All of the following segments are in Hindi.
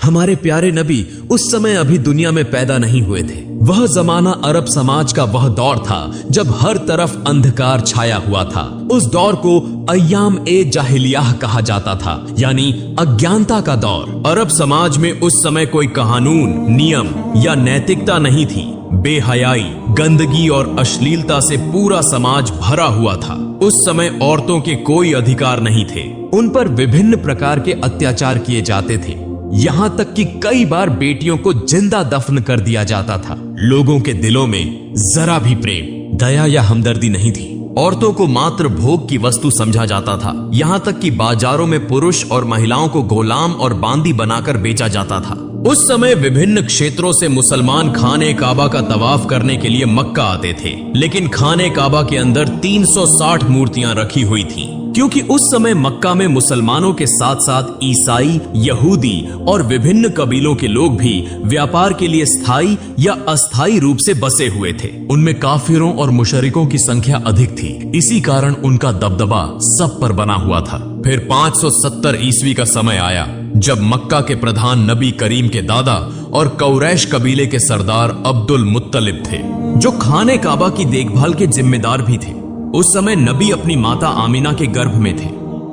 हमारे प्यारे नबी उस समय अभी दुनिया में पैदा नहीं हुए थे। वह जमाना अरब समाज का वह दौर था जब हर तरफ अंधकार छाया हुआ था। उस दौर को अय्याम ए जाहिलियाह कहा जाता था, यानी अज्ञानता का दौर। अरब समाज में उस समय कोई कानून, नियम या नैतिकता नहीं थी। बेहयाई, गंदगी और अश्लीलता से पूरा समाज भरा हुआ था। उस समय औरतों के कोई अधिकार नहीं थे। उन पर विभिन्न प्रकार के अत्याचार किए जाते थे, यहाँ तक कि कई बार बेटियों को जिंदा दफन कर दिया जाता था। लोगों के दिलों में जरा भी प्रेम, दया या हमदर्दी नहीं थी। औरतों को मात्र भोग की वस्तु समझा जाता था। यहाँ तक कि बाजारों में पुरुष और महिलाओं को गुलाम और बांदी बनाकर बेचा जाता था। उस समय विभिन्न क्षेत्रों से मुसलमान खाने काबा का तवाफ करने के लिए मक्का आते थे, लेकिन खाने काबा के अंदर 360 मूर्तियां रखी हुई थीं, क्योंकि उस समय मक्का में मुसलमानों के साथ साथ ईसाई, यहूदी और विभिन्न कबीलों के लोग भी व्यापार के लिए स्थायी या अस्थायी रूप से बसे हुए थे। उनमें काफिरों और मुशरिकों की संख्या अधिक थी। इसी कारण उनका दबदबा सब पर बना हुआ था। फिर 570 ईस्वी का समय आया जब मक्का के प्रधान नबी करीम के दादा और कुरैश कबीले के सरदार अब्दुल मुत्तलिब थे, जो खाने काबा की देखभाल के जिम्मेदार भी थे। उस समय नबी अपनी माता आमिना के गर्भ में थे।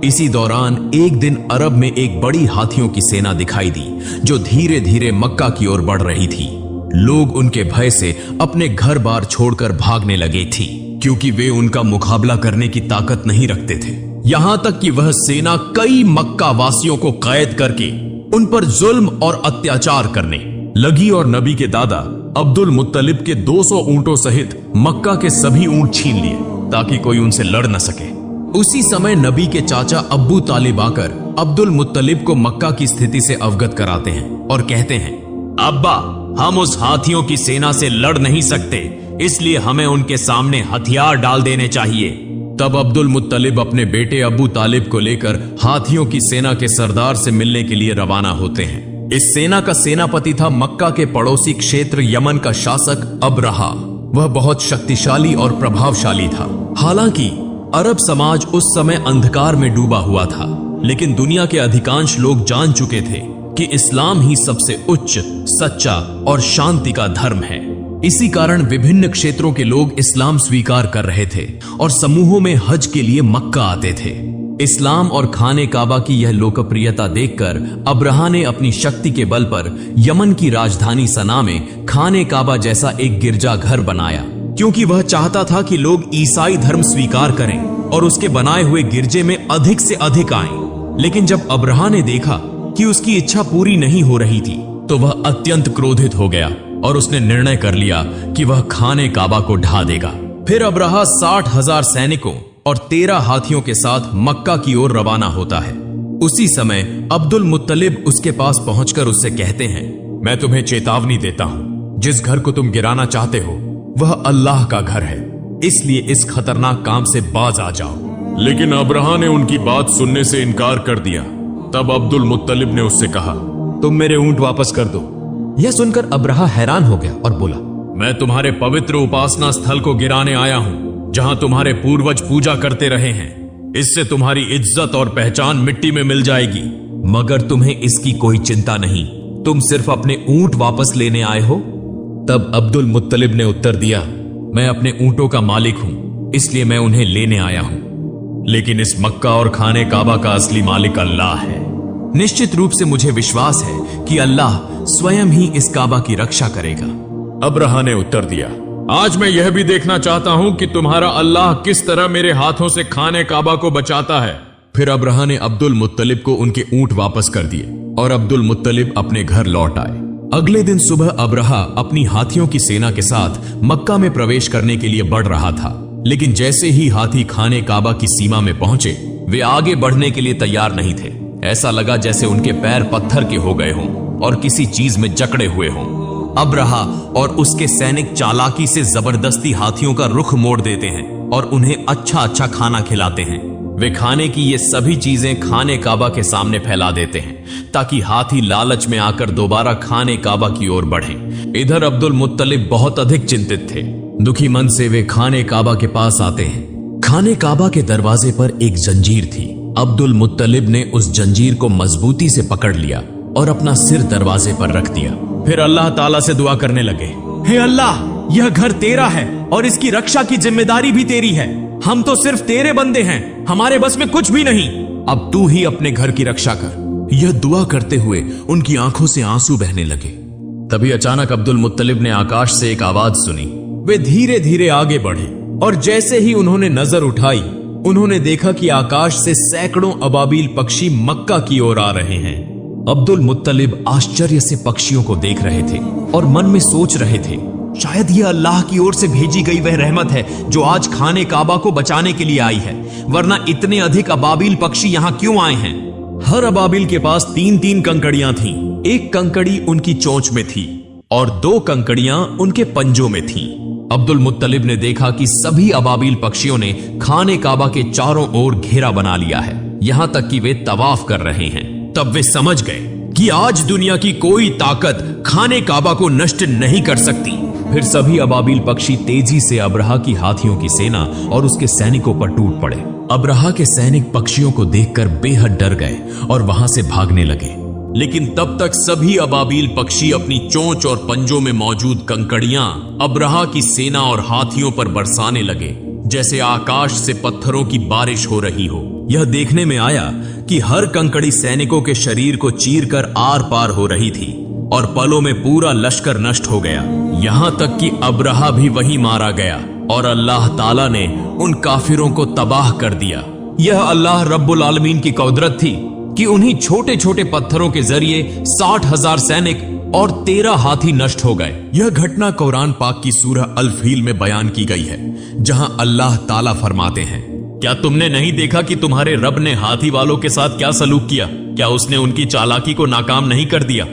इसी दौरान एक दिन अरब में एक बड़ी हाथियों की सेना दिखाई दी, जो धीरे धीरे मक्का की ओर बढ़ रही थी। लोग उनके भय से अपने घर बार छोड़कर भागने लगे थी, क्योंकि वे उनका मुकाबला करने की ताकत नहीं रखते थे। यहां तक कि वह सेना कई मक्का वासियों को कैद करके उन पर जुल्म और अत्याचार करने लगी और नबी के दादा अब्दुल मुत्तलिब के 200 ऊंटों सहित मक्का के सभी ऊंट छीन लिए, ताकि कोई उनसे लड़ न सके। उसी समय नबी के चाचा अब्बू तालिब आकर अब्दुल मुत्तलिब को मक्का की स्थिति से अवगत कराते हैं और कहते हैं, अब्बा, हम उस हाथियों की सेना से लड़ नहीं सकते, इसलिए हमें उनके सामने हथियार डाल देने चाहिए। तब अब्दुल मुत्तलिब अपने बेटे अबू तालिब को लेकर हाथियों की सेना के सरदार से मिलने के लिए रवाना होते हैं। इस सेना का सेनापति था मक्का के पड़ोसी क्षेत्र यमन का शासक अबरहा। वह बहुत शक्तिशाली और प्रभावशाली था। हालांकि अरब समाज उस समय अंधकार में डूबा हुआ था, लेकिन दुनिया के अधिकांश लोग जान चुके थे कि इस्लाम ही सबसे उच्च, सच्चा और शांति का धर्म है। इसी कारण विभिन्न क्षेत्रों के लोग इस्लाम स्वीकार कर रहे थे और समूहों में हज के लिए मक्का आते थे। इस्लाम और खाने काबा की यह लोकप्रियता देखकर अबरहा ने अपनी शक्ति के बल पर यमन की राजधानी सना में खाने काबा जैसा एक गिरजाघर बनाया, क्योंकि वह चाहता था कि लोग ईसाई धर्म स्वीकार करें और उसके बनाए हुए गिरजे में अधिक से अधिक आएं। लेकिन जब अबरहा ने देखा कि उसकी इच्छा पूरी नहीं हो रही थी, तो वह अत्यंत क्रोधित हो गया और उसने निर्णय कर लिया कि वह खाने काबा को ढा देगा। फिर अबरहा 60,000 सैनिकों और 13 हाथियों के साथ मक्का की ओर रवाना होता है। उसी समय अब्दुल मुत्तलिब उसके पास पहुंचकर उससे कहते हैं, मैं तुम्हें चेतावनी देता हूं, जिस घर को तुम गिराना चाहते हो वह अल्लाह का घर है, इसलिए इस खतरनाक काम से बाज आ जाओ। लेकिन अबरहा ने उनकी बात सुनने से इनकार कर दिया। तब अब्दुल मुत्तलिब ने उससे कहा, तुम मेरे ऊंट वापस कर दो। यह सुनकर अबरहा हैरान हो गया और बोला, मैं तुम्हारे पवित्र उपासना स्थल को गिराने आया हूं, जहां तुम्हारे पूर्वज पूजा करते रहे हैं। इससे तुम्हारी इज्जत और पहचान मिट्टी में मिल जाएगी। मगर तुम्हें इसकी कोई चिंता नहीं, तुम सिर्फ अपने ऊंट वापस लेने आए हो। तब अब्दुल मुत्तलिब ने उत्तर दिया, मैं अपने ऊंटों का मालिक हूं, इसलिए मैं उन्हें लेने आया हूं। लेकिन इस मक्का और खाने काबा का असली मालिक अल्लाह है। निश्चित रूप से मुझे विश्वास है कि अल्लाह स्वयं ही इस काबा की रक्षा करेगा। अबरहा ने उत्तर दिया, आज मैं यह भी देखना चाहता हूं कि तुम्हारा अल्लाह किस तरह मेरे हाथों से खाने काबा को बचाता है। फिर अबरहा ने अब्दुल मुत्तलिब को उनके ऊंट वापस कर दिए और अब्दुल मुत्तलिब अपने घर लौट आए। अगले दिन सुबह अबरहा अपनी हाथियों की सेना के साथ मक्का में प्रवेश करने के लिए बढ़ रहा था, लेकिन जैसे ही हाथी खाने काबा की सीमा में पहुंचे, वे आगे बढ़ने के लिए तैयार नहीं थे। ऐसा लगा जैसे उनके पैर पत्थर के हो गए हों और किसी चीज में जकड़े हुए हों। अबरहा और उसके सैनिक चालाकी से जबरदस्ती हाथियों का रुख मोड़ देते हैं और उन्हें अच्छा अच्छा खाना खिलाते हैं। वे खाने की ये सभी चीजें खाने काबा के सामने फैला देते हैं ताकि हाथी लालच में आकर दोबारा खाने काबा की ओर बढ़ें। इधर अब्दुल मुत्तलिब बहुत अधिक चिंतित थे। दुखी मन से वे खाने काबा के पास आते हैं। खाने काबा के दरवाजे पर एक जंजीर थी। अब्दुल मुत्तलिब ने उस जंजीर को मजबूती से पकड़ लिया और अपना सिर दरवाजे पर रख दिया। फिर अल्लाह ताला से दुआ करने लगे, हे अल्लाह, यह घर तेरा है और इसकी रक्षा की जिम्मेदारी भी तेरी है। हम तो सिर्फ तेरे बंदे हैं, हमारे बस में कुछ भी नहीं। अब तू ही अपने घर की रक्षा कर। यह दुआ करते हुए उनकी आंखों से आंसू बहने लगे। तभी अचानक अब्दुल मुत्तलिब ने आकाश से एक आवाज सुनी। वे धीरे धीरे आगे बढ़े और जैसे ही उन्होंने नजर उठाई, उन्होंने देखा कि आकाश से सैकड़ों अबाबील पक्षी मक्का की ओर आ रहे हैं। अब्दुल मुत्तलिब आश्चर्य से पक्षियों को देख रहे थे और मन में सोच रहे थे, शायद यह अल्लाह की ओर से भेजी गई वह रहमत है जो आज खाने काबा को बचाने के लिए आई है, वरना इतने अधिक अबाबील पक्षी यहाँ क्यों आए हैं। हर अबाबील के पास 3-3 कंकड़ियां थीं। एक कंकड़ी उनकी चोंच में थी और 2 कंकड़ियां उनके पंजों में थीं। अब्दुल मुत्तलिब ने देखा कि सभी अबाबील पक्षियों ने खाने काबा के चारों ओर घेरा बना लिया है, यहां तक कि वे तवाफ कर रहे हैं। तब वे समझ गए कि आज दुनिया की कोई ताकत खाने काबा को नष्ट नहीं कर सकती। फिर सभी अबाबील पक्षी तेजी से अब्रहा की हाथियों की सेना और उसके सैनिकों पर टूट पड़े। अब्रहा के सैनिक पक्षियों को देखकर बेहद डर गए और वहां से भागने लगे। लेकिन तब तक सभी अबाबील पक्षी अपनी चोंच और पंजों में मौजूद कंकड़ियां अब्रहा की सेना और हाथियों पर बरसाने लगे, जैसे आकाश से पत्थरों की बारिश हो रही हो। यह देखने में आया कि हर कंकड़ी सैनिकों के शरीर को चीरकर आर पार हो रही थी और पलों में पूरा लश्कर नष्ट हो गया। यहां तक कि अब्रहा भी वहीं मारा गया और अल्लाह ताला ने उन काफिरों को तबाह कर दिया। यह अल्लाह रब्बुल आलमीन की कुदरत थी कि उन्हीं छोटे छोटे पत्थरों के जरिए 60,000 सैनिक और 13 हाथी नष्ट हो गए। यह घटना कुरान पाक की सूरह अल फील में बयान की गई है, जहां अल्लाह ताला फरमाते हैं, क्या तुमने नहीं देखा कि तुम्हारे रब ने हाथी वालों के साथ क्या सलूक किया? क्या उसने उनकी चालाकी को नाकाम नहीं कर दिया?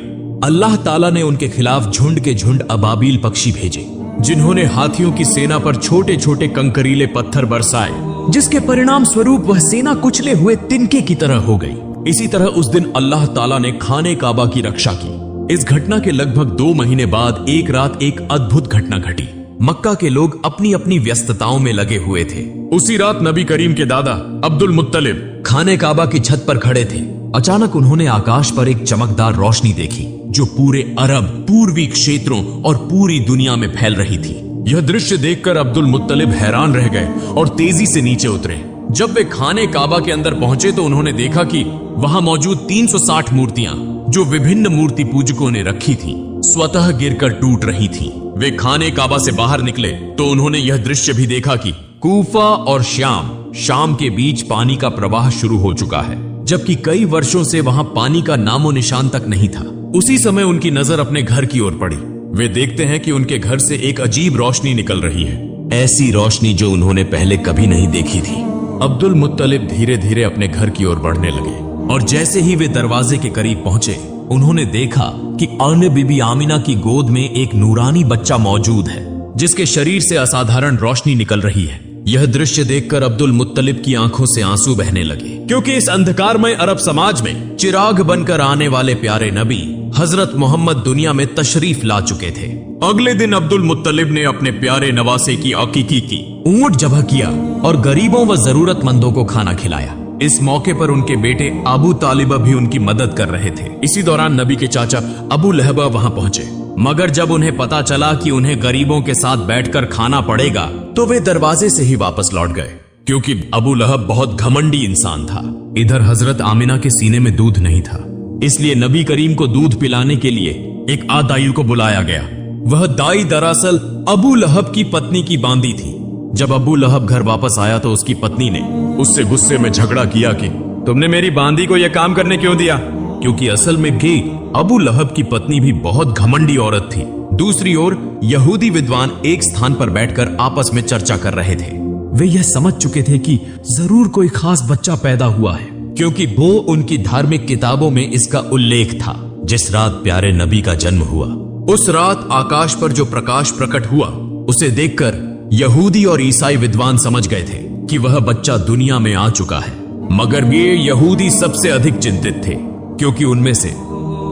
अल्लाह ताला ने उनके खिलाफ झुंड के झुंड अबाबील पक्षी भेजे, जिन्होंने हाथियों की सेना पर छोटे छोटे कंकरीले पत्थर बरसाए, जिसके परिणाम स्वरूप वह सेना कुचले हुए तिनके की तरह हो गई। इसी तरह उस दिन अल्लाह ताला ने खाने काबा की रक्षा की। इस घटना के लगभग 2 महीने बाद एक रात एक अद्भुत घटना घटी। मक्का के लोग अपनी अपनी व्यस्तताओं में लगे हुए थे। उसी रात नबी करीम के दादा अब्दुल मुत्तलिब खाने काबा की छत पर खड़े थे। अचानक उन्होंने आकाश पर एक चमकदार रोशनी देखी जो पूरे अरब, पूर्वी क्षेत्रों और पूरी दुनिया में फैल रही थी। यह दृश्य देखकर अब्दुल मुत्तलिब हैरान रह गए और तेजी से नीचे उतरे। जब वे खाने काबा के अंदर पहुंचे तो उन्होंने देखा कि वहां मौजूद 360 मूर्तियां जो विभिन्न मूर्ति पूजकों ने रखी थी, स्वतः गिरकर टूट रही थीं। वे खाने काबा से बाहर निकले तो उन्होंने यह दृश्य भी देखा कि कूफा और शाम के बीच पानी का प्रवाह शुरू हो चुका है, जबकि कई वर्षों से वहां पानी का नामो निशान तक नहीं था। उसी समय उनकी नजर अपने घर की ओर पड़ी। वे देखते हैं कि उनके घर से एक अजीब रोशनी निकल रही है, ऐसी रोशनी जो उन्होंने पहले कभी नहीं देखी थी। अब्दुल मुत्तलिब धीरे धीरे अपने घर की ओर बढ़ने लगे और जैसे ही वे दरवाजे के करीब पहुंचे, उन्होंने देखा कि अन्य बीबी आमिना की गोद में एक नूरानी बच्चा मौजूद है, जिसके शरीर से असाधारण रोशनी निकल रही है। यह दृश्य देखकर अब्दुल मुत्तलिब की आंखों से आंसू बहने लगे, क्योंकि इस अंधकारमय अरब समाज में चिराग बनकर आने वाले प्यारे नबी हजरत मोहम्मद दुनिया में तशरीफ ला चुके थे। अगले दिन अब्दुल मुत्तलिब ने अपने प्यारे नवासे की अकीकी की, ऊंट ज़बह किया और गरीबों व जरूरतमंदों को खाना खिलाया। इस मौके पर उनके बेटे अबू तालिबा भी उनकी मदद कर रहे थे। इसी दौरान नबी के चाचा अबू लहबा वहां पहुंचे, मगर जब उन्हें पता चला कि उन्हें गरीबों के साथ बैठकर खाना पड़ेगा तो वे दरवाजे से ही वापस लौट गए, क्योंकि अबू लहब बहुत घमंडी इंसान था। इधर हजरत आमिना के सीने में दूध नहीं था, इसलिए नबी करीम को दूध पिलाने के लिए एक आदाई को बुलाया गया। वह दाई दरअसल अबू लहब की पत्नी की बांदी थी। जब अबू लहब घर वापस आया तो उसकी पत्नी ने उससे गुस्से में झगड़ा किया कि तुमने मेरी बांदी को यह काम करने क्यों दिया, क्योंकि असल में भी अबू लहब की पत्नी भी बहुत घमंडी औरत थी। दूसरी ओर यहूदी विद्वान एक स्थान पर बैठकर आपस में चर्चा कर रहे थे। वे यह समझ चुके थे कि जरूर कोई खास बच्चा पैदा हुआ है, क्योंकि वो उनकी धार्मिक किताबों में इसका उल्लेख था। जिस रात प्यारे नबी का जन्म हुआ, उस रात आकाश पर जो प्रकाश प्रकट हुआ, उसे देखकर यहूदी और ईसाई विद्वान समझ गए थे कि वह बच्चा दुनिया में आ चुका है। मगर ये यहूदी सबसे अधिक चिंतित थे, क्योंकि उनमें से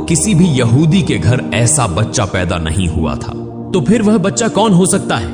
किसी भी यहूदी के घर ऐसा बच्चा पैदा नहीं हुआ था। तो फिर वह बच्चा कौन हो सकता है?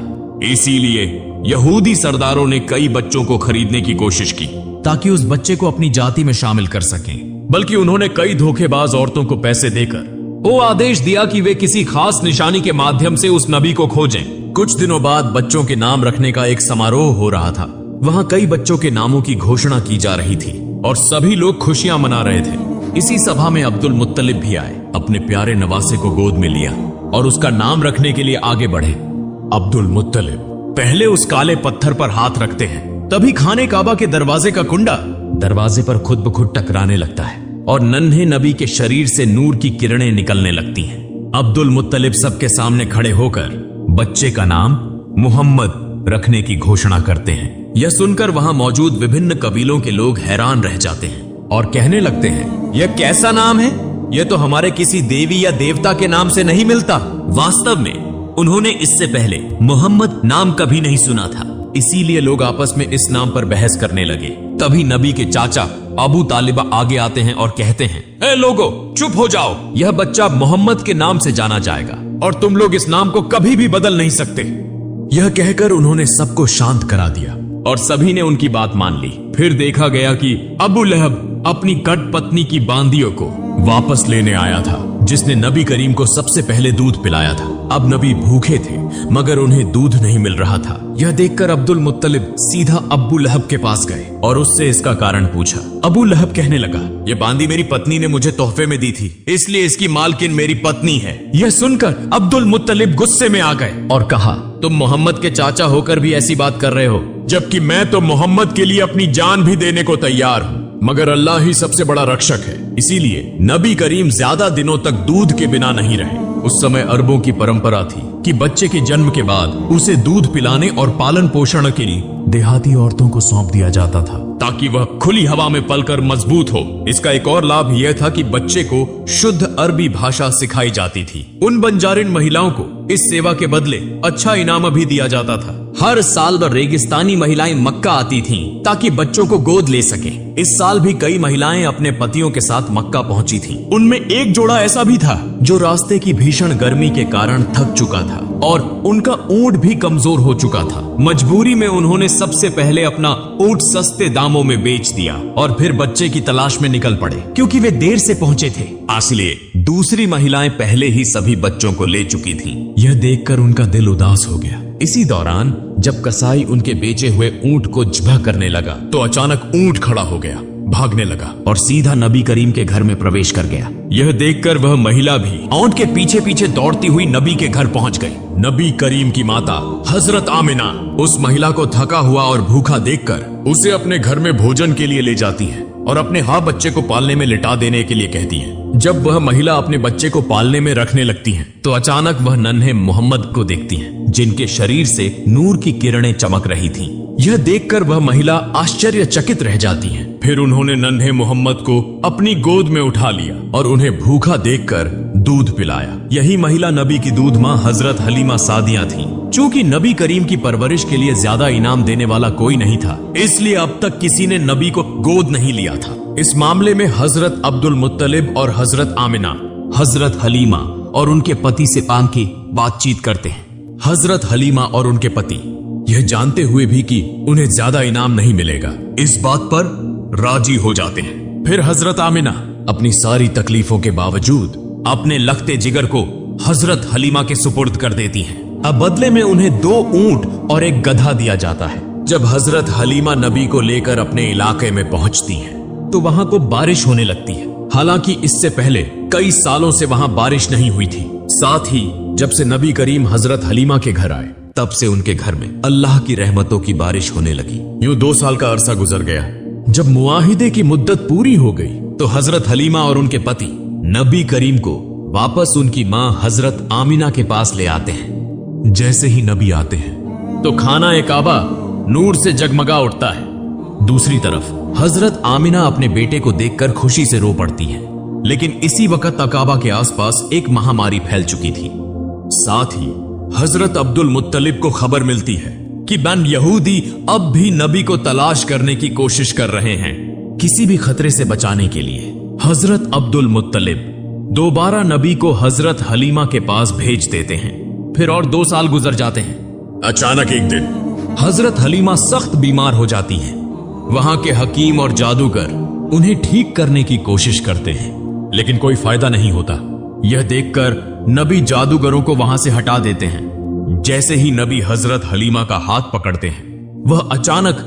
इसीलिए यहूदी सरदारों ने कई बच्चों को खरीदने की कोशिश की ताकि उस बच्चे को अपनी जाति में शामिल कर सकें। बल्कि उन्होंने कई धोखेबाज औरतों को पैसे देकर वो आदेश दिया कि वे किसी खास निशानी के माध्यम से उस नबी को खोजें। कुछ दिनों बाद बच्चों के नाम रखने का एक समारोह हो रहा था। वहां कई बच्चों के नामों की घोषणा की जा रही थी और सभी लोग खुशियां मना रहे थे। इसी सभा में अब्दुल मुत्तलिब भी आए, अपने प्यारे नवासे को गोद में लिया और उसका नाम रखने के लिए आगे बढ़े। अब्दुल मुत्तलिब पहले उस काले पत्थर पर हाथ रखते हैं, तभी खाने काबा के दरवाजे का कुंडा दरवाजे पर खुद ब खुद टकराने लगता है और नन्हे नबी के शरीर से नूर की किरणें निकलने लगती हैं। अब्दुल मुत्तलिब सबके सामने खड़े होकर बच्चे का नाम मोहम्मद रखने की घोषणा करते हैं। यह सुनकर वहां मौजूद विभिन्न कबीलों के लोग हैरान रह जाते हैं और कहने लगते हैं, यह कैसा नाम है? यह तो हमारे किसी देवी या देवता के नाम से नहीं मिलता। वास्तव में उन्होंने इससे पहले मोहम्मद नाम कभी नहीं सुना था, इसीलिए लोग आपस में इस नाम पर बहस करने लगे। तभी नबी के चाचा अबू तालिबा आगे आते हैं और कहते हैं, ए लोगो, चुप हो जाओ। यह बच्चा मोहम्मद के नाम से जाना जाएगा और तुम लोग इस नाम को कभी भी बदल नहीं सकते। यह कहकर उन्होंने सबको शांत करा दिया और सभी ने उनकी बात मान ली। फिर देखा गया कि अबू लहब अपनी कट पत्नी की बांदियों को वापस लेने आया था, जिसने नबी करीम को सबसे पहले दूध पिलाया था। अब नबी भूखे थे मगर उन्हें दूध नहीं मिल रहा था। यह देखकर अब्दुल मुत्तलिब सीधा अबू लहब के पास गए और उससे इसका कारण पूछा। अबू लहब कहने लगा, यह बांदी मेरी पत्नी ने मुझे तोहफे में दी थी, इसलिए इसकी मालकिन मेरी पत्नी है। यह सुनकर अब्दुल मुत्तलिब गुस्से में आ गए और कहा, तुम मोहम्मद के चाचा होकर भी ऐसी बात कर रहे हो, जबकि मैं तो मोहम्मद के लिए अपनी जान भी देने को तैयार हूँ, मगर अल्लाह ही सबसे बड़ा रक्षक है। इसीलिए नबी करीम ज्यादा दिनों तक दूध के बिना नहीं रहे। उस समय अरबों की परंपरा थी कि बच्चे के जन्म के बाद उसे दूध पिलाने और पालन पोषण के लिए देहाती औरतों को सौंप दिया जाता था, ताकि वह खुली हवा में पलकर मजबूत हो। इसका एक और लाभ यह था कि बच्चे को शुद्ध अरबी भाषा सिखाई जाती थी। उन बंजारिन महिलाओं को इस सेवा के बदले अच्छा इनाम भी दिया जाता था। हर साल रेगिस्तानी महिलाएं मक्का आती थीं ताकि बच्चों को गोद ले सके। इस साल भी कई महिलाएं अपने पतियों के साथ मक्का पहुंची थीं। उनमें एक जोड़ा ऐसा भी था जो रास्ते की भीषण गर्मी के कारण थक चुका था और उनका ऊंट भी कमजोर हो चुका था। मजबूरी में उन्होंने सबसे पहले अपना ऊंट सस्ते दामों में बेच दिया और फिर बच्चे की तलाश में निकल पड़े, क्योंकि वे देर से पहुंचे थे। इसलिए दूसरी महिलाएं पहले ही सभी बच्चों को ले चुकी थीं। यह देखकर उनका दिल उदास हो गया। इसी दौरान जब कसाई उनके बेचे हुए ऊंट को ज़िबह करने लगा तो अचानक ऊंट खड़ा हो गया, भागने लगा और सीधा नबी करीम के घर में प्रवेश कर गया। यह देखकर वह महिला भी ऊंट के पीछे पीछे दौड़ती हुई नबी के घर पहुंच गई। नबी करीम की माता हजरत आमिना उस महिला को थका हुआ और भूखा देखकर उसे अपने घर में भोजन के लिए ले जाती है और अपने बच्चे को पालने में लिटा देने के लिए कहती है। जब वह महिला अपने बच्चे को पालने में रखने लगती हैं, तो अचानक वह नन्हे मोहम्मद को देखती हैं, जिनके शरीर से नूर की किरणें चमक रही थीं। यह देखकर वह महिला आश्चर्यचकित रह जाती हैं। फिर उन्होंने नन्हे मोहम्मद को अपनी गोद में उठा लिया और उन्हें भूखा देखकर दूध पिलाया। यही महिला नबी की दूध माँ हजरत हलीमा सादिया थी। चूंकि नबी करीम की परवरिश के लिए ज्यादा इनाम देने वाला कोई नहीं था, इसलिए अब तक किसी ने नबी को गोद नहीं लिया था। इस मामले में हजरत अब्दुल मुत्तलिब और हजरत आमिना हजरत हलीमा और उनके पति से की बातचीत करते हैं। हजरत हलीमा और उनके पति यह जानते हुए भी कि उन्हें ज्यादा इनाम नहीं मिलेगा, इस बात पर राजी हो जाते हैं। फिर हजरत आमिना अपनी सारी तकलीफों के बावजूद अपने लखते जिगर को हजरत हलीमा के सुपुर्द कर देती हैं। अब बदले में उन्हें 2 ऊंट और एक गधा दिया जाता है। जब हजरत हलीमा नबी को लेकर अपने इलाके में पहुंचती हैं, तो वहां को बारिश होने लगती है। हालांकि इससे पहले कई सालों से वहां बारिश नहीं हुई थी। साथ ही जब से नबी करीम हजरत हलीमा के घर आए, तब से उनके घर में अल्लाह की रहमतों की बारिश होने लगी। यूं 2 साल का अरसा गुजर गया। जब मुआहिदे की मुद्दत पूरी हो गई, तो हजरत हलीमा और उनके पति नबी करीम को वापस उनकी मां हजरत आमिना के पास ले आते हैं। जैसे ही नबी आते हैं, तो खाना ए काबा नूर से जगमगा उठता है। दूसरी तरफ हजरत आमिना अपने बेटे को देखकर खुशी से रो पड़ती हैं। लेकिन इसी वक्त काबा के आसपास एक महामारी फैल चुकी थी। साथ ही हजरत अब्दुल मुत्तलिब को खबर मिलती है कि बन यहूदी अब भी नबी को तलाश करने की कोशिश कर रहे हैं। किसी भी खतरे से बचाने के लिए हजरत अब्दुल मुत्तलिब दोबारा नबी को हजरत हलीमा के पास भेज देते हैं। फिर और 2 साल गुजर जाते हैं। अचानक एक दिन हजरत हलीमा सख्त बीमार हो जाती हैं। वहां के हकीम और जादूगर उन्हें ठीक करने की कोशिश करते हैं, लेकिन कोई फायदा नहीं होता। यह देखकर नबी जादूगरों को वहां से हटा देते हैं। जैसे ही नबी हजरत हलीमा का हाथ पकड़ते हैं, वह अचानक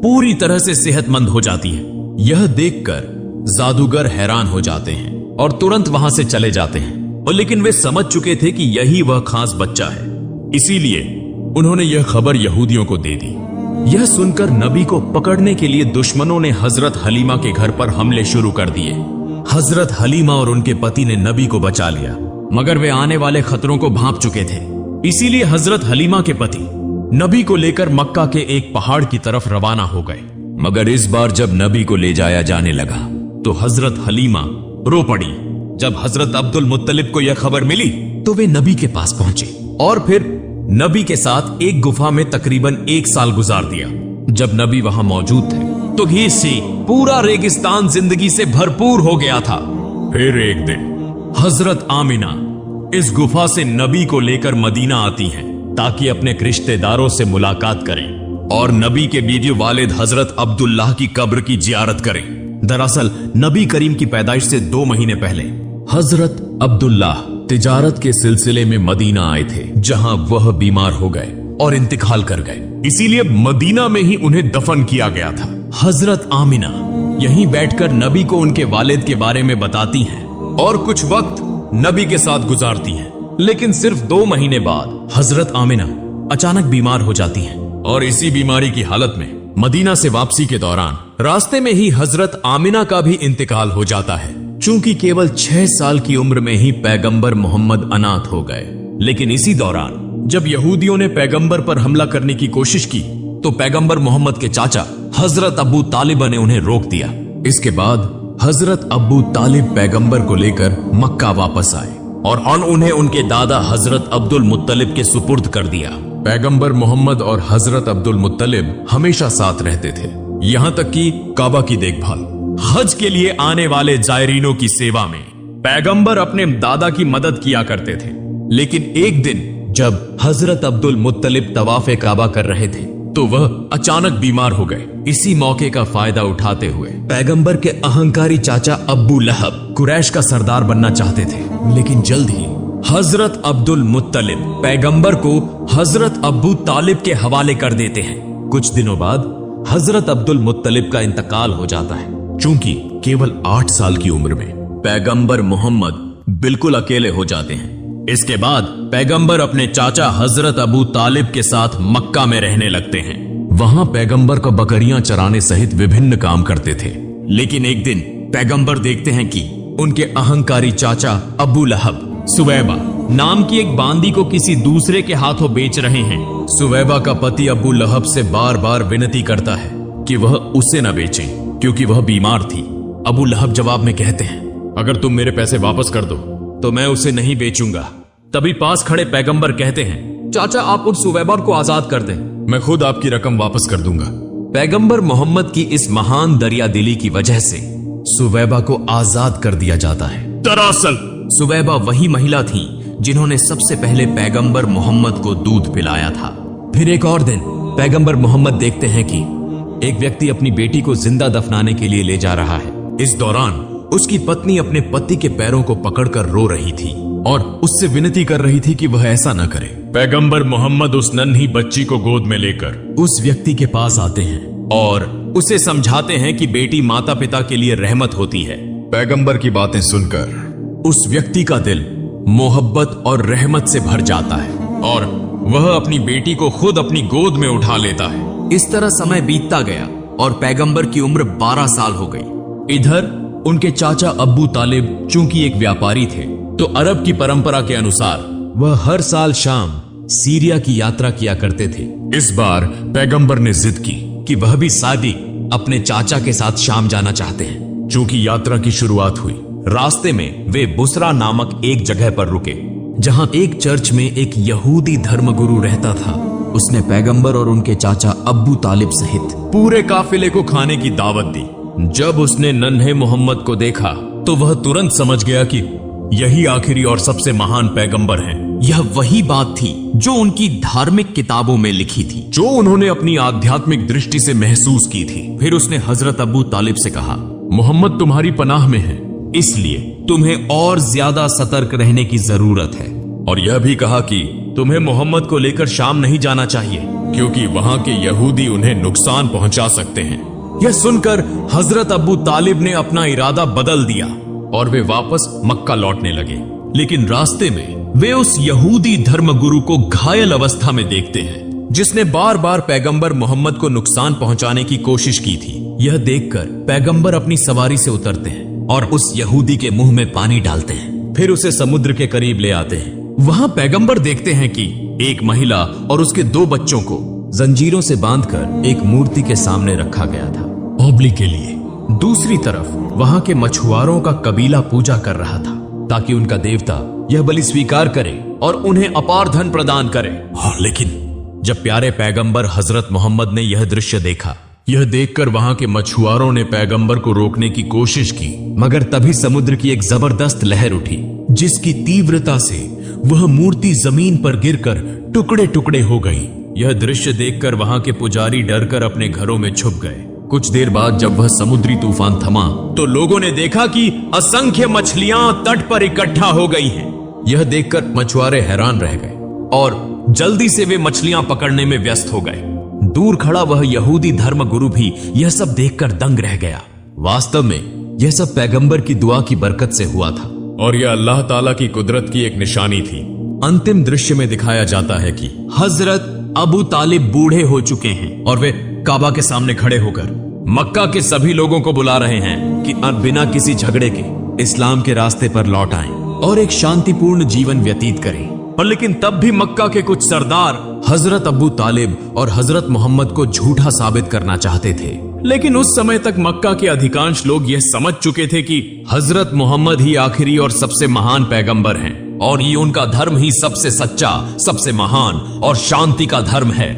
पूरी तरह से सेहतमंद हो जाती है। यह देखकर जादूगर हैरान हो जाते हैं और तुरंत वहां से चले जाते हैं। और लेकिन वे समझ चुके थे कि यही वह खास बच्चा है, इसीलिए उन्होंने यह खबर यहूदियों को दे दी। यह सुनकर नबी को पकड़ने के लिए दुश्मनों ने हजरत हलीमा के घर पर हमले शुरू कर दिए। हजरत हलीमा और उनके पति ने नबी को बचा लिया, मगर वे आने वाले खतरों को भांप चुके थे। इसीलिए हजरत हलीमा के पति नबी को लेकर मक्का के एक पहाड़ की तरफ रवाना हो गए। मगर इस बार जब नबी को ले जाया जाने लगा तो हजरत हलीमा रो पड़ी। जब हजरत अब्दुल मुत्तलिब को यह खबर मिली तो वे नबी के पास पहुंचे और फिर नबी के साथ एक गुफा में तकरीबन 1 साल गुजार दिया। जब नबी वहां मौजूद थे तो ये से पूरा रेगिस्तान जिंदगी से भरपूर हो गया था। फिर एक दिन हजरत आमिना इस गुफा से नबी को लेकर मदीना आती हैं ताकि अपने रिश्तेदारों से मुलाकात करें और नबी के बीवी वालिद हजरत अब्दुल्लाह की कब्र की जियारत करें। दरअसल नबी करीम की पैदाइश से 2 महीने पहले हजरत अब्दुल्लाह तिजारत के सिलसिले में मदीना आए थे, जहां वह बीमार हो गए और इंतकाल कर गए। इसीलिए मदीना में ही उन्हें दफन किया गया था। हजरत आमिना यहीं बैठकर नबी को उनके वालिद के बारे में बताती हैं और कुछ वक्त नबी के साथ गुजारती हैं। लेकिन सिर्फ 2 महीने बाद हजरत आमिना अचानक बीमार हो जाती हैं और इसी बीमारी की हालत में मदीना से वापसी के दौरान रास्ते में ही हजरत आमिना का भी इंतकाल हो जाता है। चूंकि केवल 6 साल की उम्र में ही पैगंबर मोहम्मद अनाथ हो गए। लेकिन इसी दौरान जब यहूदियों ने पैगंबर पर हमला करने की कोशिश की तो पैगंबर मोहम्मद के चाचा हजरत अबू तालिब ने उन्हें रोक दिया। इसके बाद हजरत अबू तालिब पैगंबर को लेकर मक्का वापस आए और उन्हें उनके दादा हजरत अब्दुल मुत्तलिब के सुपुर्द कर दिया। पैगंबर मोहम्मद और हजरत अब्दुल मुत्तलिब हमेशा साथ रहते थे, यहां तक कि काबा की देखभाल, हज के लिए आने वाले जायरीनों की सेवा में पैगंबर अपने दादा की मदद किया करते थे। लेकिन एक दिन जब हजरत अब्दुल मुत्तलिब तवाफ़े काबा कर रहे थे तो वह अचानक बीमार हो गए। इसी मौके का फायदा उठाते हुए पैगंबर के अहंकारी चाचा अब्बू लहब कुरैश का सरदार बनना चाहते थे। लेकिन जल्द ही हजरत अब्दुल मुत्तलिब पैगंबर को हजरत अब्बू तालिब के हवाले कर देते हैं। कुछ दिनों बाद हजरत अब्दुल मुत्तलिब का इंतकाल हो जाता है। चूंकि केवल 8 साल की उम्र में पैगंबर मोहम्मद बिल्कुल अकेले हो जाते हैं। इसके बाद पैगंबर अपने चाचा हजरत अबू तालिब के साथ मक्का में रहने लगते हैं। वहां पैगंबर को बकरियां चराने सहित विभिन्न काम करते थे। लेकिन एक दिन पैगंबर देखते हैं कि उनके अहंकारी चाचा अबू लहब सुवैबा नाम की एक बांदी को किसी दूसरे के हाथों बेच रहे हैं। सुवैबा का पति अबू लहब से बार बार विनती करता है कि वह उसे न बेचें क्योंकि वह बीमार थी। अबू लहब जवाब में कहते हैं, अगर तुम मेरे पैसे वापस कर दो तो मैं उसे नहीं बेचूंगा। तभी पास खड़े पैगंबर कहते हैं, चाचा आप उन सुवैबा को आजाद कर दें, मैं खुद आपकी रकम वापस कर दूंगा। पैगंबर मोहम्मद की इस महान दरिया दिली की वजह से सुवैबा को आजाद कर दिया जाता है। दरअसल सुवैबा वही महिला थी जिन्होंने सबसे पहले पैगंबर मोहम्मद को दूध पिलाया था। फिर एक और दिन पैगंबर मोहम्मद देखते हैं कि एक व्यक्ति अपनी बेटी को जिंदा दफनाने के लिए ले जा रहा है। इस दौरान उसकी पत्नी अपने पति के पैरों को पकड़कर रो रही थी और उससे विनती कर रही थी कि वह ऐसा न करे। पैगंबर मोहम्मद उस नन्ही बच्ची को गोद में लेकर उस व्यक्ति के पास आते हैं और उसे समझाते हैं कि बेटी माता पिता के लिए रहमत होती है। पैगंबर की बातें सुनकर उस व्यक्ति का दिल मोहब्बत और रहमत से भर जाता है और वह अपनी बेटी को खुद अपनी गोद में उठा लेता है। इस तरह समय बीतता गया और पैगंबर की उम्र 12 साल हो गई। इधर उनके चाचा अब्बू तालिब चूंकि एक व्यापारी थे तो अरब की परंपरा के अनुसार वह हर साल शाम सीरिया की यात्रा किया करते थे। इस बार पैगंबर ने जिद की कि वह भी सादी अपने चाचा के साथ शाम जाना चाहते हैं। चूंकि यात्रा की शुरुआत हुई, रास्ते में वे बुसरा नामक एक जगह पर रुके जहां एक चर्च में एक यहूदी धर्मगुरु रहता था। उसने पैगंबर और उनके चाचा अब्बू तालिब सहित पूरे काफिले को खाने की दावत दी। जब उसने नन्हे मोहम्मद को देखा तो वह तुरंत समझ गया कि यही आखिरी और सबसे महान पैगंबर हैं। यह वही बात थी जो उनकी धार्मिक किताबों में लिखी थी, जो उन्होंने अपनी आध्यात्मिक दृष्टि से महसूस की थी। फिर उसने हजरत अबू तालिब से कहा, मोहम्मद तुम्हारी पनाह में है, इसलिए तुम्हें और ज्यादा सतर्क रहने की जरूरत है। और यह भी कहा कि तुम्हें मोहम्मद को लेकर शाम नहीं जाना चाहिए, क्योंकि वहां के यहूदी उन्हें नुकसान पहुंचा सकते हैं। यह सुनकर हजरत अबू तालिब ने अपना इरादा बदल दिया और वे वापस मक्का लौटने लगे। लेकिन रास्ते में वे उस यहूदी धर्मगुरु को घायल अवस्था में देखते हैं, जिसने बार बार पैगंबर मोहम्मद को नुकसान पहुंचाने की कोशिश की थी। यह देखकर पैगंबर अपनी सवारी से उतरते हैं और उस यहूदी के मुंह में पानी डालते हैं, फिर उसे समुद्र के करीब ले आते हैं। वहां पैगंबर देखते हैं कि एक महिला और उसके 2 बच्चों को जंजीरों से बांधकर एक मूर्ति के सामने रखा गया था, ओबली के लिए। दूसरी तरफ वहां के मछुआरों का कबीला पूजा कर रहा था, ताकि उनका देवता यह बलि स्वीकार करे और उन्हें अपार धन प्रदान करे। लेकिन जब प्यारे पैगंबर हजरत मोहम्मद ने यह दृश्य देखा, यह देखकर वहां के मछुआरों ने पैगंबर को रोकने की कोशिश की, मगर तभी समुद्र की एक जबरदस्त लहर उठी, जिसकी तीव्रता से वह मूर्ति जमीन पर गिरकर टुकड़े टुकड़े हो गई। यह दृश्य देखकर वहां के पुजारी डरकर अपने घरों में छुप गए। कुछ देर बाद जब वह समुद्री तूफान थमा, तो लोगों ने देखा कि असंख्य मछलियां तट पर इकट्ठा हो गई हैं। यह देखकर मछुआरे हैरान रह गए और जल्दी से वे मछलियां पकड़ने में व्यस्त हो गए। दूर खड़ा वह यहूदी धर्मगुरु भी यह सब देखकर दंग रह गया। वास्तव में यह सब पैगंबर की दुआ की बरकत से हुआ था और यह अल्लाह ताला की कुदरत की एक निशानी थी। अंतिम दृश्य में दिखाया जाता है कि हजरत अबू तालिब बूढ़े हो चुके हैं और वे काबा के सामने खड़े होकर मक्का के सभी लोगों को बुला रहे हैं कि बिना किसी झगड़े के इस्लाम के रास्ते पर लौट आएं और एक शांतिपूर्ण जीवन व्यतीत करें। और लेकिन तब भी मक्का के कुछ सरदार हजरत अबू तालिब और हजरत मोहम्मद को झूठा साबित करना चाहते थे। लेकिन उस समय तक मक्का के अधिकांश लोग यह समझ चुके थे कि हजरत मोहम्मद ही आखिरी और सबसे महान पैगंबर हैं और ये उनका धर्म ही सबसे सच्चा, सबसे महान और शांति का धर्म है।